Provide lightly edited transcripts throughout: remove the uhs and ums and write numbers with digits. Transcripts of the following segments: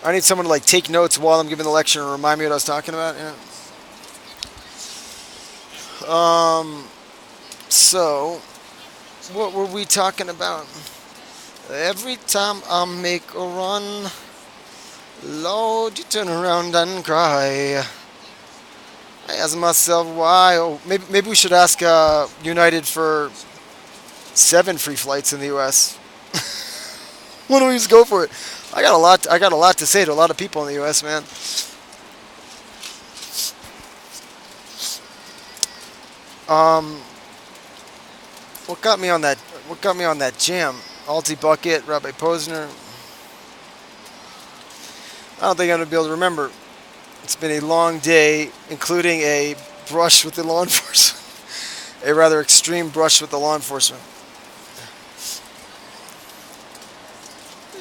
I need someone to like take notes while I'm giving the lecture and remind me what I was talking about. So what were we talking about? Every time I make a run, Lord, you turn around and cry. I ask myself why. Oh, maybe we should ask United for 7 free flights in the U.S. Why don't we just go for it? I got a lot. I got a lot to say to a lot of people in the U.S., man. Um, what got me on that? What got me on that jam? Alti Bucket, Rabbi Posner. I don't think I'm gonna be able to remember. It's been a long day, including a brush with the law enforcement. A rather extreme brush with the law enforcement.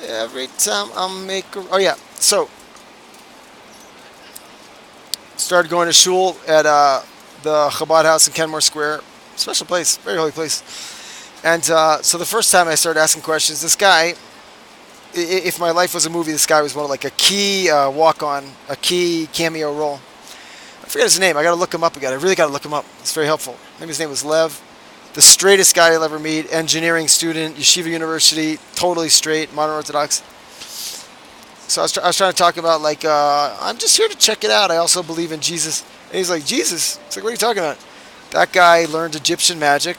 Every time I make a... Oh, yeah. So, started going to shul at the Chabad house in Kenmore Square. Special place. Very holy place. And so the first time I started asking questions, this guy, if my life was a movie, this guy was one of like a key walk-on, a key cameo role. I forget his name. I got to look him up again. I really got to look him up. It's very helpful. Maybe his name was Lev. The straightest guy you'll ever meet. Engineering student, Yeshiva University, totally straight, modern Orthodox. So I was trying to talk about like I'm just here to check it out. I also believe in Jesus. And he's like, Jesus? It's like, what are you talking about? That guy learned Egyptian magic.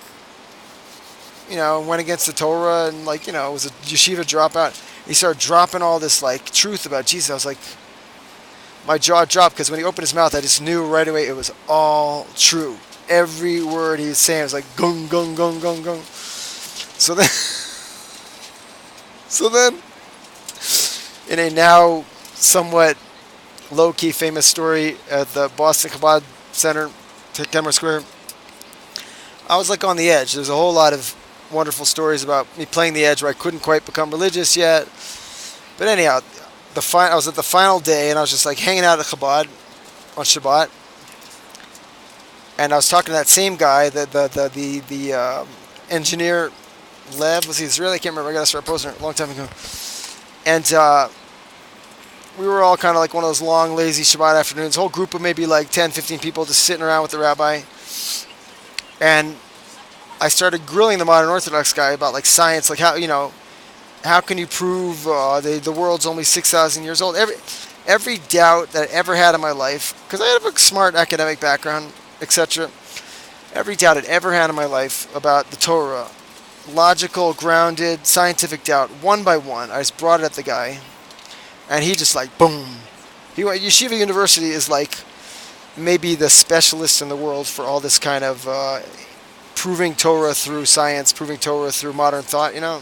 You know, went against the Torah and like, you know, was a yeshiva dropout. He started dropping all this like truth about Jesus. I was like, my jaw dropped because when he opened his mouth, I just knew right away it was all true. Every word he was saying was like gung gung gung gung gung. So then, so then, in a now somewhat low-key famous story at the Boston Chabad Center, Kenmore Square, I was like on the edge. There's a whole lot of wonderful stories about me playing the edge where I couldn't quite become religious yet. But anyhow, I was at the final day and I was just like hanging out at Chabad on Shabbat. And I was talking to that same guy, the engineer, Lev, was he Israeli? I can't remember. I got to start posting it a long time ago. And we were all kind of like one of those long, lazy Shabbat afternoons. Whole group of maybe like 10, 15 people just sitting around with the rabbi. And I started grilling the modern Orthodox guy about like science, like how, you know, how can you prove the world's only 6,000 years old? Every doubt that I ever had in my life, because I have a smart academic background, etc. Every doubt I'd ever had in my life about the Torah, logical, grounded, scientific doubt, one by one, I just brought it at the guy, and he just like, boom. Yeshiva University is like maybe the specialist in the world for all this kind of proving Torah through science, proving Torah through modern thought, you know.